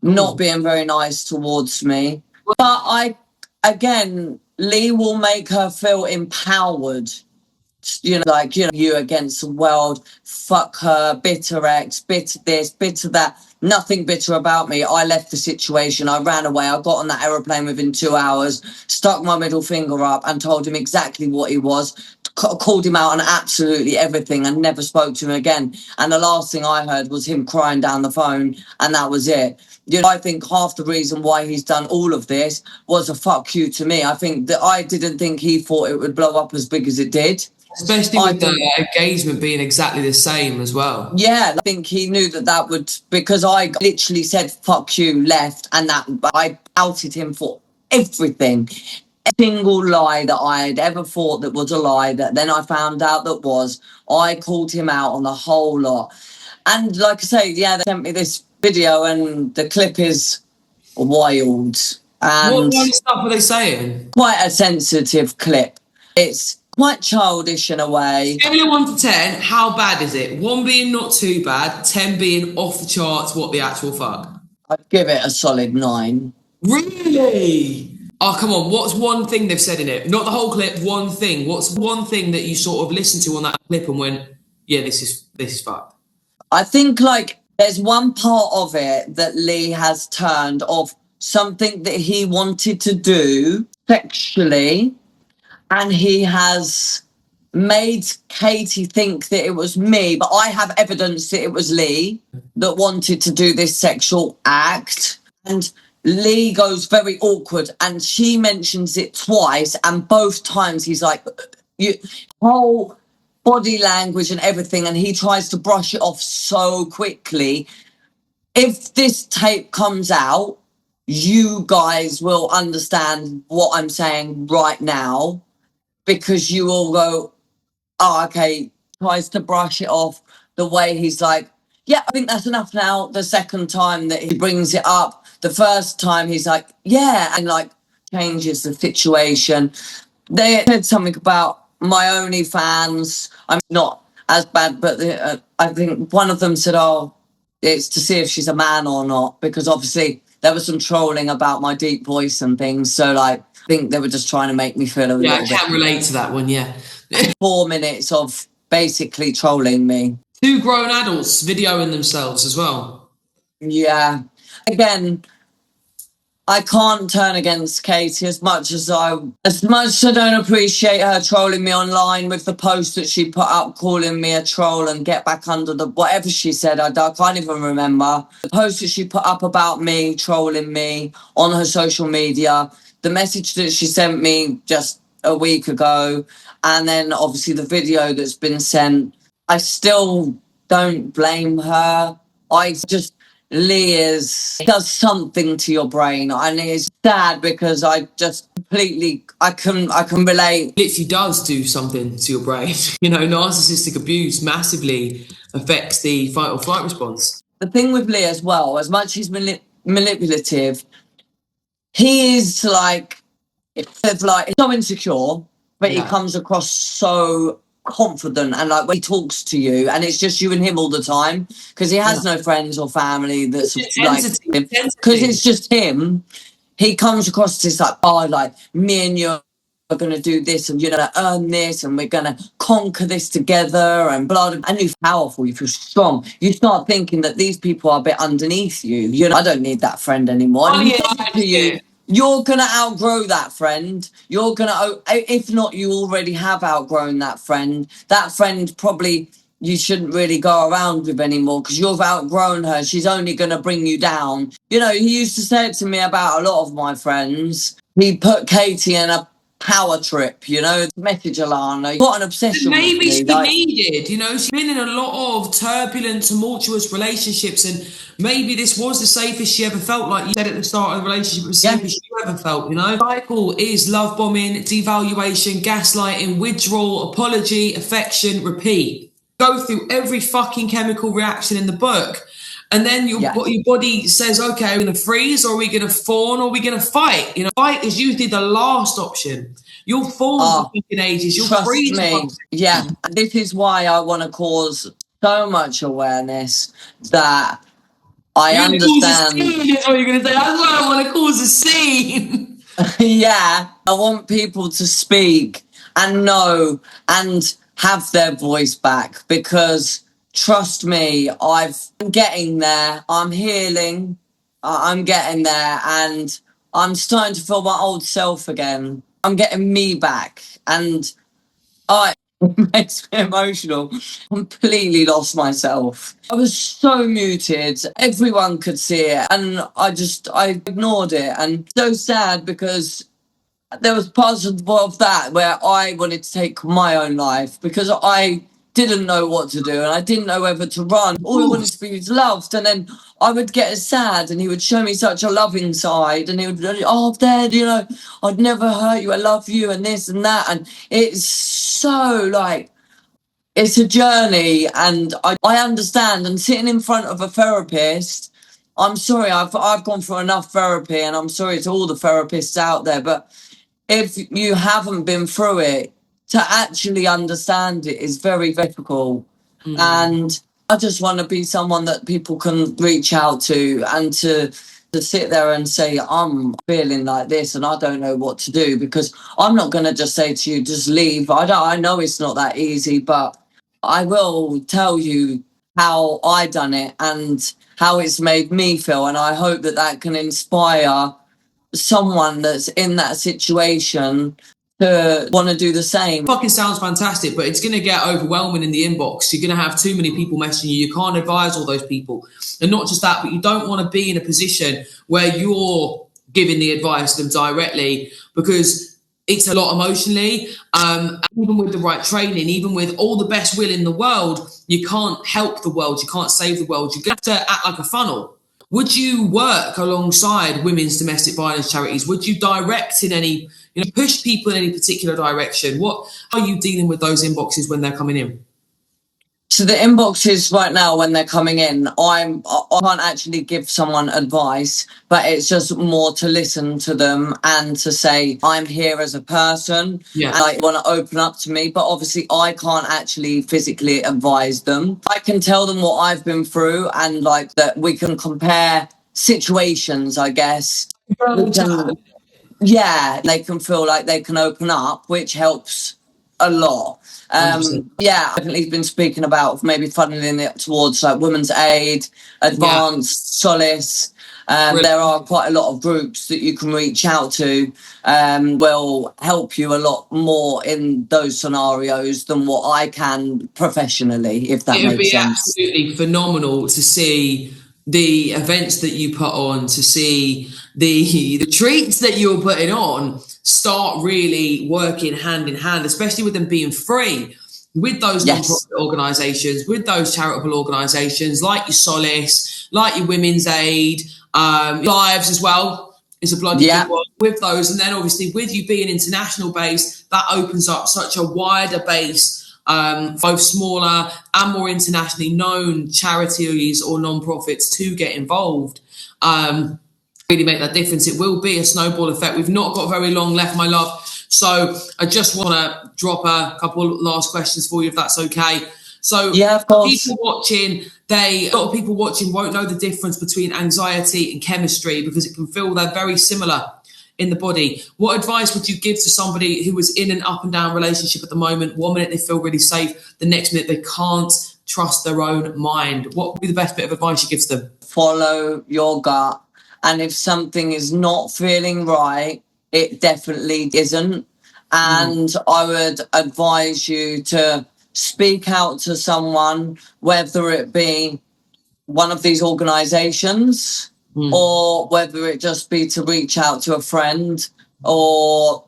not being very nice towards me. But Lee will make her feel empowered. You know, like, you know, you against the world, fuck her, bitter ex, bitter this, bitter that, nothing bitter about me. I left the situation, I ran away, I got on that aeroplane within 2 hours, stuck my middle finger up and told him exactly what he was, called him out on absolutely everything and never spoke to him again. And the last thing I heard was him crying down the phone, and that was it. You know, I think half the reason why he's done all of this was a fuck you to me. I think that I didn't think he thought it would blow up as big as it did. Especially with the engagement being exactly the same as well. Yeah, I think he knew that would, because I literally said, fuck you, left, and that I outed him for everything. A single lie that I had ever thought that was a lie that then I found out that was, I called him out on the whole lot. And like I say, yeah, they sent me this video and the clip is wild. And what kind of stuff were they saying? Quite a sensitive clip. It's quite childish in a way. Scale of 1 to 10, how bad is it? 1 being not too bad, 10 being off the charts, what the actual fuck? I'd give it a solid 9. Really? Oh, come on, what's one thing they've said in it? Not the whole clip, one thing. What's one thing that you sort of listened to on that clip and went, yeah, this is fucked? I think, like, there's one part of it that Lee has turned of something that he wanted to do sexually, and he has made Katie think that it was me, but I have evidence that it was Lee that wanted to do this sexual act. And Lee goes very awkward, and she mentions it twice, and both times he's like, you whole body language and everything, and he tries to brush it off so quickly. If this tape comes out, you guys will understand what I'm saying right now, because you will go, oh, okay, tries to brush it off the way he's like, yeah, I think that's enough now. The second time that he brings it up, the first time he's like, yeah, and like changes the situation. They said something about my OnlyFans. I'm not as bad, but I think one of them said, oh, it's to see if she's a man or not, because obviously there was some trolling about my deep voice and things. So, like, I think they were just trying to make me feel a little bit. Yeah, I can relate to that one, yeah. 4 minutes of basically trolling me. 2 grown adults videoing themselves as well. Yeah. Again, I can't turn against Katie as much as I don't appreciate her trolling me online with the post that she put up calling me a troll and get back under the whatever she said. I can't even remember. The post that she put up about me trolling me on her social media, the message that she sent me just a week ago, and then obviously the video that's been sent. I still don't blame her Lee does something to your brain, and it's sad because I can relate. Literally does do something to your brain. You know, narcissistic abuse massively affects the fight or flight response. The thing with Lee as well, as much as he's manipulative, he is like so insecure, but he comes across so confident, and like when he talks to you and it's just you and him all the time, because he has no friends or family that's like him, because it's just him. He comes across this like, oh, like me and you are going to do this, and you're going to earn this, and we're going to conquer this together, and blah, blah. And you're powerful, you feel strong. You start thinking that these people are a bit underneath you. You know, I don't need that friend anymore. And you're going to outgrow that friend. You're going to, if not, you already have outgrown that friend. That friend probably you shouldn't really go around with anymore because you've outgrown her. She's only going to bring you down. You know, he used to say it to me about a lot of my friends. He put Katie in a power trip, you know, message Alana, got an obsession maybe with me, she needed, you know, she's been in a lot of turbulent, tumultuous relationships, and maybe this was the safest she ever felt. Like you said at the start of the relationship, it was the safest she ever felt, you know. The cycle is love bombing, devaluation, gaslighting, withdrawal, apology, affection, repeat. Go through every fucking chemical reaction in the book. And then your body says, okay, are we going to freeze, or are we going to fawn, or are we going to fight? You know, fight is usually the last option. You'll fawn for fucking ages. You'll freeze. Me. Yeah, this is why I want to cause so much awareness that I understand. That's what you're going to say. That's why I want to cause a scene. Yeah, I want people to speak and know and have their voice back, because trust me, I'm getting there. I'm healing. I'm getting there, and I'm starting to feel my old self again. I'm getting me back, and it makes me emotional. Completely lost myself. I was so muted. Everyone could see it, and I ignored it, and so sad because there was parts of that where I wanted to take my own life because I didn't know what to do, and I didn't know whether to run. All I wanted to be was loved, and then I would get sad, and he would show me such a loving side, and he would, oh, Dad, you know, I'd never hurt you, I love you, and this and that, and it's so like, it's a journey, and I understand, and sitting in front of a therapist, I'm sorry, I've gone through enough therapy, and I'm sorry to all the therapists out there, but if you haven't been through it, to actually understand it is very difficult. And I just want to be someone that people can reach out to, and to sit there and say, I'm feeling like this and I don't know what to do, because I'm not going to just say to you, just leave. I know it's not that easy, but I will tell you how I done it and how it's made me feel. And I hope that can inspire someone that's in that situation to want to do the same. Fucking sounds fantastic, but it's going to get overwhelming in the inbox. You're going to have too many people messaging you. You can't advise all those people. And not just that, but you don't want to be in a position where you're giving the advice to them directly, because it's a lot emotionally. Even with the right training, even with all the best will in the world, you can't help the world. You can't save the world. You have to act like a funnel. Would you work alongside women's domestic violence charities? Would you direct in any, push people in any particular direction? How are you dealing with those inboxes when they're coming in? So the inboxes right now, when they're coming in, I can't actually give someone advice, but it's just more to listen to them and to say, I'm here as a person. Yeah. And I want to open up to me, but obviously I can't actually physically advise them. I can tell them what I've been through, and like that we can compare situations, I guess. Yeah, they can feel like they can open up, which helps a lot. Definitely been speaking about maybe funneling it towards like Women's Aid, Advanced, Solace. There are quite a lot of groups that you can reach out to, will help you a lot more in those scenarios than what I can professionally, if that makes sense. It would be absolutely phenomenal to see the events that you put on, to see the treats that you're putting on start really working hand in hand, especially with them being free. with those Yes. non-profit organisations, with those charitable organisations like your Solace, like your Women's Aid, Lives as well is a bloody good one with those. And then obviously with you being international based, that opens up such a wider base, both smaller and more internationally known charities or non-profits to get involved. Really make that difference. It will be a snowball effect. We've not got very long left, my love. So I just want to drop a couple last questions for you, if that's okay. So yeah, of course. People watching, a lot of people watching won't know the difference between anxiety and chemistry because it can feel they're very similar in the body. What advice would you give to somebody who is in an up and down relationship at the moment? 1 minute they feel really safe, the next minute they can't trust their own mind. What would be the best bit of advice you give to them? Follow your gut. And if something is not feeling right, it definitely isn't. And I would advise you to speak out to someone, whether it be one of these organizations or whether it just be to reach out to a friend, or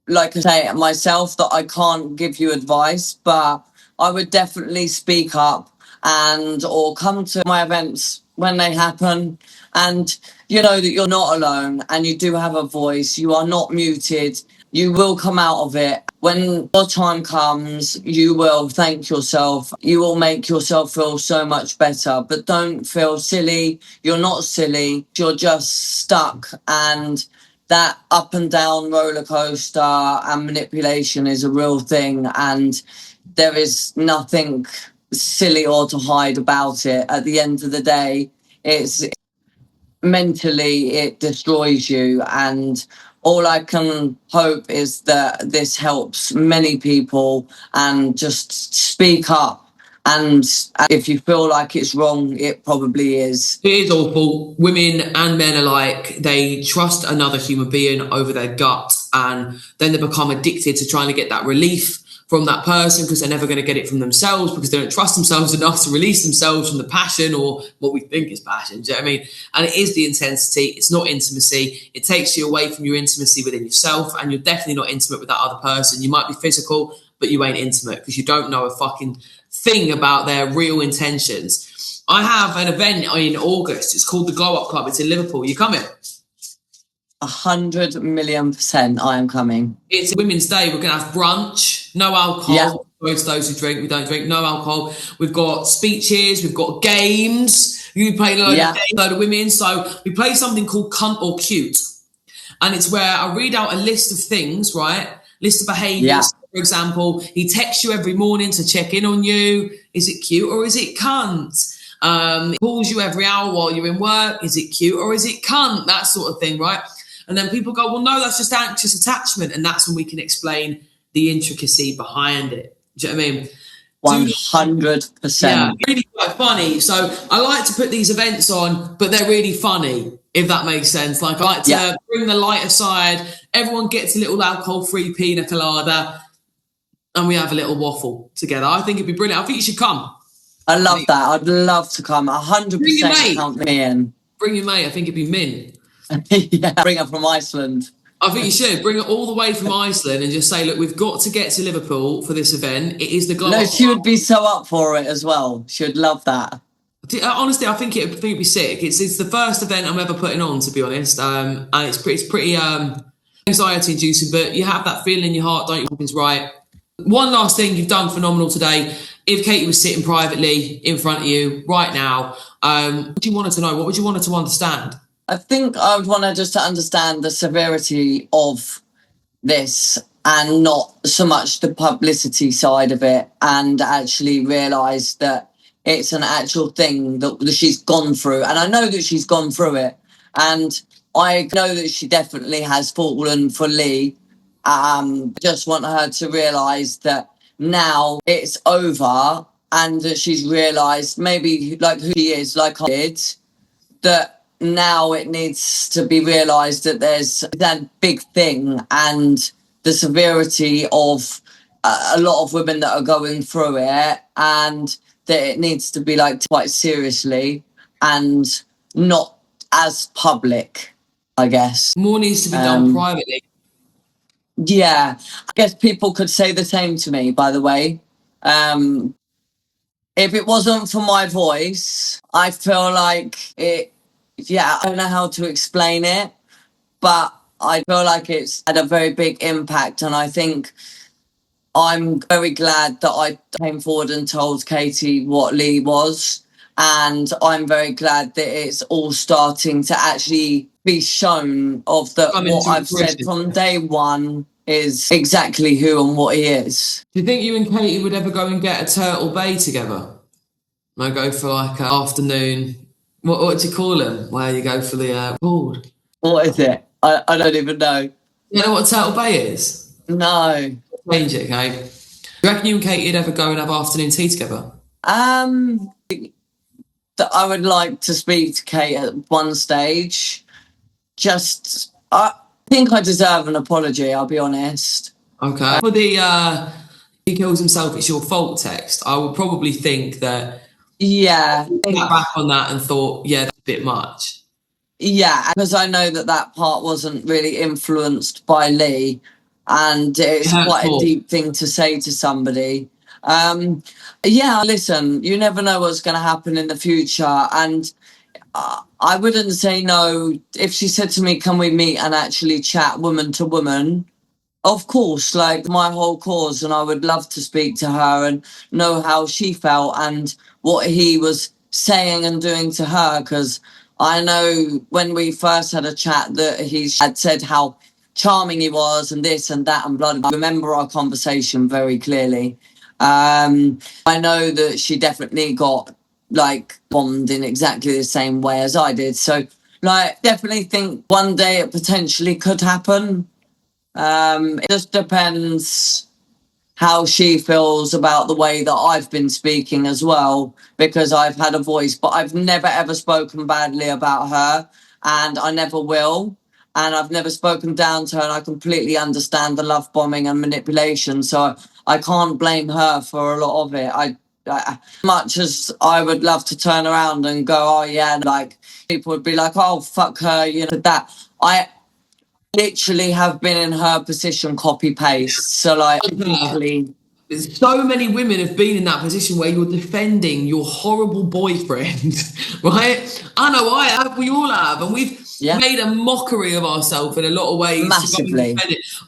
like I say myself, that I can't give you advice, but I would definitely speak up and or come to my events when they happen, and you know that you're not alone and you do have a voice. You are not muted. You will come out of it. When your time comes, you will thank yourself. You will make yourself feel so much better. But don't feel silly. You're not silly. You're just stuck. And that up and down roller coaster and manipulation is a real thing. And there is nothing silly or to hide about it. At the end of the day, it's mentally, it destroys you. And all I can hope is that this helps many people, and just speak up. And if you feel like it's wrong, it probably is. It is awful. Women and men alike, they trust another human being over their gut, and then they become addicted to trying to get that relief from that person because they're never going to get it from themselves because they don't trust themselves enough to release themselves from the passion or what we think is passion. Do you know what I mean? And it is the intensity. It's not intimacy. It takes you away from your intimacy within yourself, and you're definitely not intimate with that other person. You might be physical, but you ain't intimate because you don't know a fucking thing about their real intentions. I have an event in August. It's called the Glow Up Club. It's in Liverpool. You coming? 100,000,000% I am coming. It's Women's Day. We're going to have brunch, no alcohol. Yeah. Most those who drink, we don't drink, no alcohol. We've got speeches, we've got games. You play a load of women. So we play something called Cunt or Cute. And it's where I read out a list of things, right? List of behaviours. Yeah. For example, he texts you every morning to check in on you. Is it cute or is it cunt? He calls you every hour while you're in work. Is it cute or is it cunt? That sort of thing, right? And then people go, well, no, that's just anxious attachment. And that's when we can explain the intricacy behind it. Do you know what I mean? 100%. Yeah, really quite funny. So I like to put these events on, but they're really funny, if that makes sense. Like I like to bring the lighter side. Everyone gets a little alcohol-free pina colada, and we have a little waffle together. I think it'd be brilliant. I think you should come. I love that. I'd love to come. 100% count me in. Bring your mate. I think it'd be mint. Yeah, bring her from Iceland. I think you should bring it all the way from Iceland and just say, look, we've got to get to Liverpool for this event. It is the Glow Up. No, she would be so up for it as well. She would love that. Honestly, I think it'd be sick. It's the first event I'm ever putting on, to be honest. And it's pretty anxiety inducing, but you have that feeling in your heart, don't you? Something's right. One last thing, you've done phenomenal today. If Katie was sitting privately in front of you right now, what do you want her to know? What would you want her to understand? I think I would want her just to understand the severity of this and not so much the publicity side of it, and actually realise that it's an actual thing that she's gone through. And I know that she's gone through it. And I know that she definitely has fallen for Lee. Just want her to realise that now it's over, and that she's realised maybe like who she is, like I did, that now it needs to be realised that there's that big thing and the severity of a lot of women that are going through it, and that it needs to be like quite seriously and not as public, I guess. More needs to be done privately. Yeah, I guess people could say the same to me, by the way. If it wasn't for my voice, I feel like it, yeah, I don't know how to explain it, but I feel like it's had a very big impact. And I think I'm very glad that I came forward and told Katie what Lee was. And I'm very glad that it's all starting to actually be shown of that what I've said from day one is exactly who and what he is. Do you think you and Katie would ever go and get a Turtle Bay together? Like go for like an afternoon. What do you call them? Where you go for the board? What is it? I don't even know. You know what a Turtle Bay is? No. Change it, okay? Do you reckon you and Katie would ever go and have afternoon tea together? I would like to speak to Kate at one stage. Just, I think I deserve an apology, I'll be honest. Okay. For the he kills himself, it's your fault text, I would probably think that... Yeah. I got back on that and thought, yeah, that's a bit much. Yeah, because I know that part wasn't really influenced by Lee, and it's quite a deep thing to say to somebody. Yeah, listen, you never know what's going to happen in the future, and I wouldn't say no. If she said to me, can we meet and actually chat woman to woman? Of course, like my whole cause, and I would love to speak to her and know how she felt and what he was saying and doing to her, because I know when we first had a chat that he had said how charming he was and this and that and blah, blah. I remember our conversation very clearly. I know that she definitely got like bombed in exactly the same way as I did. So like definitely think one day it potentially could happen. It just depends how she feels about the way that I've been speaking as well, because I've had a voice, but I've never ever spoken badly about her, and I never will. And I've never spoken down to her, and I completely understand the love bombing and manipulation. So I can't blame her for a lot of it. I much as I would love to turn around and go, oh yeah, like people would be like, oh fuck her, you know, that I literally have been in her position, copy paste. So like literally, so many women have been in that position where you're defending your horrible boyfriend, right? I know I have, we all have, and we've made a mockery of ourselves in a lot of ways. Massively.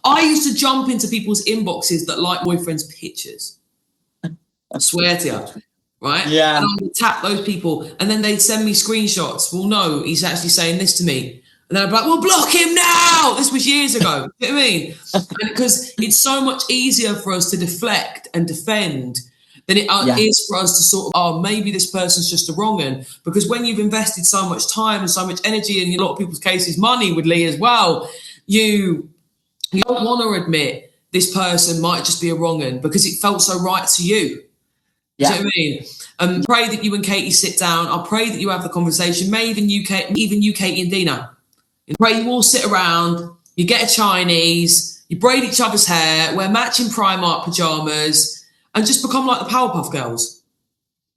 I used to jump into people's inboxes that like boyfriends' pictures. I swear to you, right? Yeah. And I would tap those people, and then they'd send me screenshots. Well, no, he's actually saying this to me. And then I'd be like, well, block him now. This was years ago. You know what I mean? Because it's so much easier for us to deflect and defend than it is for us to sort of, oh, maybe this person's just a wrong un. Because when you've invested so much time and so much energy, and in a lot of people's cases, money with Lee as well, you don't want to admit this person might just be a wrong un because it felt so right to you. Yeah. Do you know what I mean? Pray that you and Katie sit down. I pray that you have the conversation. Maybe even you, Katie and Dina. Pray you all sit around, you get a Chinese, you braid each other's hair, wear matching Primark pajamas, and just become like the Powerpuff Girls.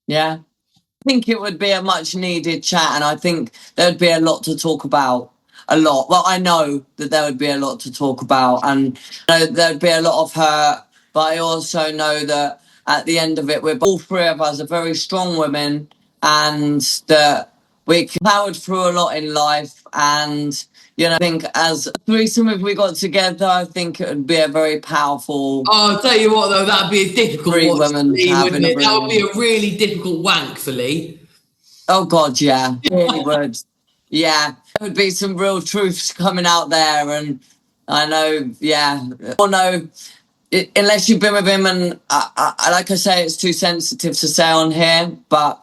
Yeah. I think it would be a much needed chat, and I think there'd be a lot to talk about. A lot. Well, I know that there would be a lot to talk about, and there'd be a lot of hurt, but I also know that at the end of it, we're all three of us are very strong women, and that we powered through a lot in life. And, you know, I think as a threesome, if we got together, I think it would be a very powerful... Oh, I'll tell you what, though, that'd be a difficult one for Lee, wouldn't it? That would be a really difficult wank for Lee. Oh, God, yeah. It really would. Yeah. There would be some real truths coming out there. And I know, yeah. Or no, unless you've been with him, and like I say, it's too sensitive to say on here, but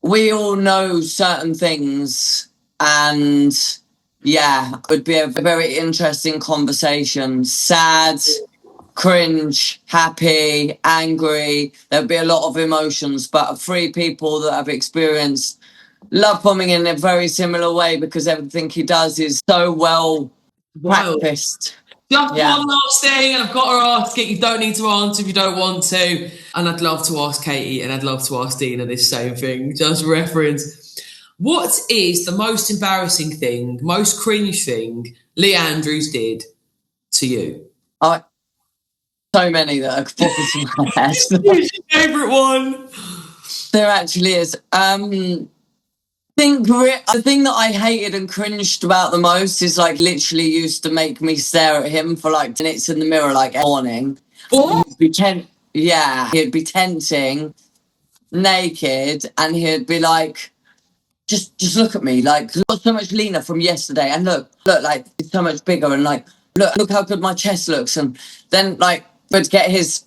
we all know certain things, and yeah, it would be a very interesting conversation. Sad, cringe, happy, angry. There'd be a lot of emotions, but three people that have experienced love bombing in a very similar way, because everything he does is so well practiced. Just one last thing, and I've got to ask it. You don't need to answer if you don't want to. And I'd love to ask Katie, and I'd love to ask Dina this same thing. Just reference. What is the most embarrassing thing, most cringe thing Lee Andrews did to you? so many that I could pop into my head. Who's your favourite one? There actually is. The thing that I hated and cringed about the most is like literally used to make me stare at him for like minutes in the mirror, like every morning. What? He'd be tenting, naked, and he'd be like, just look at me, like look so much leaner from yesterday, and look, like it's so much bigger, and like look how good my chest looks, and then like would get his,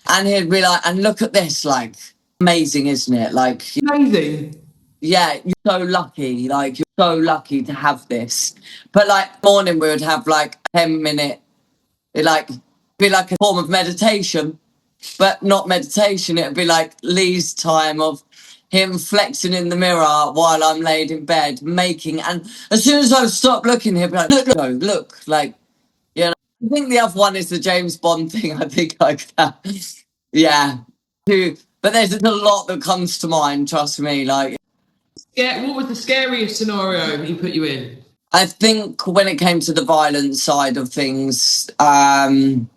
and he'd be like, and look at this, like amazing, isn't it? Like Amazing. yeah, you're so lucky, like you're so lucky to have this. But like morning we would have like 10-minute, it like be like a form of meditation, but not meditation. It'd be like Lee's time of him flexing in the mirror while I'm laid in bed, making, and as soon as I stop looking, he'd be like, look, like, you know. I think the other one is the James Bond thing. I think like that, yeah. But there's a lot that comes to mind. Trust me, like. Yeah. What was the scariest scenario he put you in? I think when it came to the violent side of things, time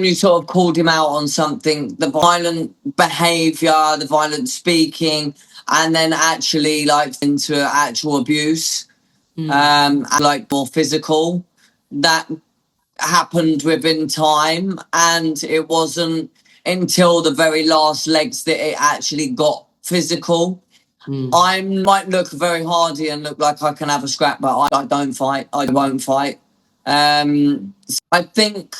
you sort of called him out on something, the violent behaviour, the violent speaking, and then actually like into actual abuse, and like more physical, that happened within time, and it wasn't until the very last legs that it actually got physical. I might look very hardy and look like I can have a scrap, but I don't fight. I won't fight. I think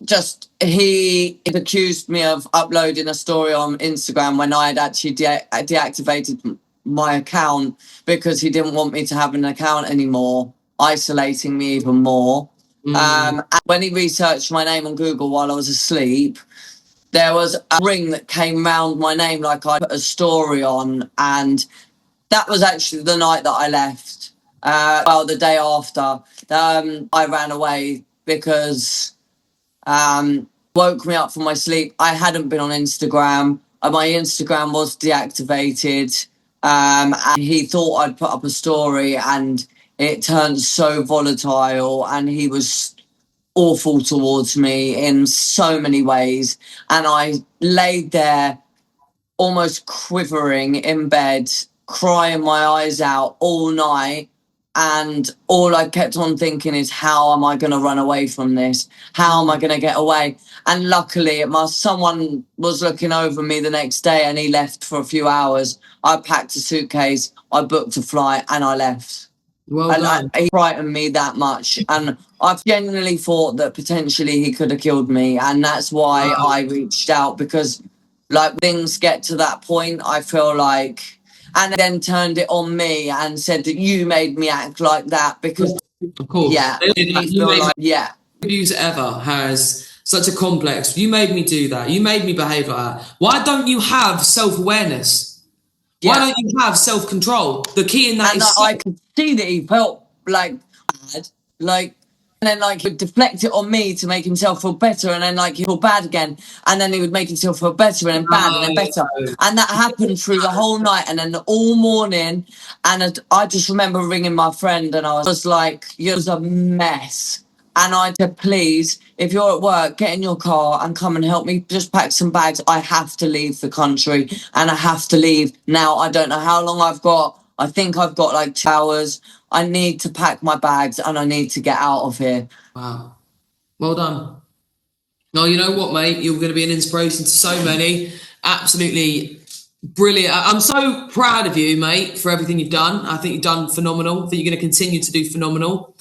just he accused me of uploading a story on Instagram when I had actually deactivated my account because he didn't want me to have an account anymore, isolating me even more. And when he researched my name on Google while I was asleep, there was a ring that came round my name like I put a story on, and that was actually the night that I left. The day after, I ran away because woke me up from my sleep. I hadn't been on Instagram. My Instagram was deactivated, and he thought I'd put up a story, and it turned so volatile, and he was awful towards me in so many ways, and I laid there almost quivering in bed, crying my eyes out all night, and all I kept on thinking is, how am I going to run away from this? How am I going to get away? And luckily someone was looking over me the next day, and he left for a few hours. I packed a suitcase, I booked a flight, and I left. Well done. He frightened me that much, and I genuinely thought that potentially he could have killed me, and that's why I reached out, because like things get to that point, I feel like, and then turned it on me and said that you made me act like that because, of course, yeah, abuse ever has such a complex. You made me do that. You made me behave like that. Why don't you have self-awareness? Why don't you have self-control? The key in that is... I could see that he felt like bad, like, and then like he'd deflect it on me to make himself feel better, and then like he'd feel bad again, and then he would make himself feel better, and then bad, and then better, and that happened through the whole night, and then all morning, and I just remember ringing my friend, and I was like, "It was a mess." And I said, please, if you're at work, get in your car and come and help me just pack some bags. I have to leave the country, and I have to leave now. I don't know how long I've got. I think I've got like 2 hours. I need to pack my bags and I need to get out of here. Wow. Well done. No, you know what, mate? You're going to be an inspiration to so many. Absolutely brilliant. I'm so proud of you, mate, for everything you've done. I think you've done phenomenal. I think you're going to continue to do phenomenal.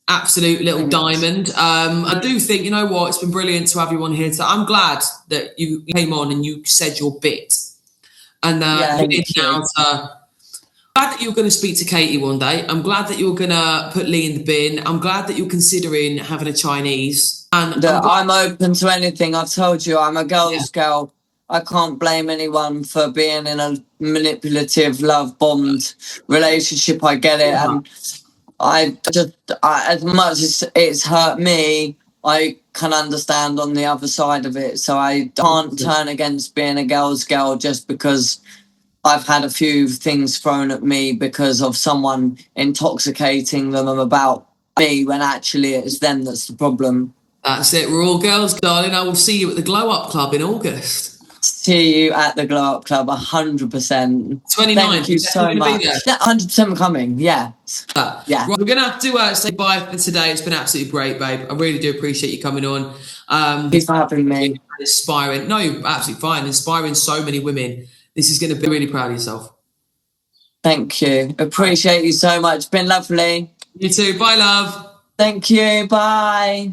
Absolute little diamond. I do think, you know what, it's been brilliant to have you on here. So I'm glad that you came on and you said your bit. And glad that you're going to speak to Katie one day. I'm glad that you're going to put Lee in the bin. I'm glad that you're considering having a Chinese. And I'm open to anything. I've told you, I'm a girl's girl. I can't blame anyone for being in a manipulative, love-bombed relationship. I get it. And as much as it's hurt me, I can understand on the other side of it. So I can't turn against being a girl's girl just because I've had a few things thrown at me because of someone intoxicating them about me when actually it's them that's the problem. That's it. We're all girls, darling. I will see you at the Glow Up Club in August. See you at the Glow Up Club, 100%. 29th. Thank you so much. 100% coming, yeah. Yeah. Right, we're going to have to say bye for today. It's been absolutely great, babe. I really do appreciate you coming on. Thanks for having me. Inspiring. No, you're absolutely fine. Inspiring so many women. This is going to be really proud of yourself. Thank you. Appreciate you so much. Been lovely. You too. Bye, love. Thank you. Bye.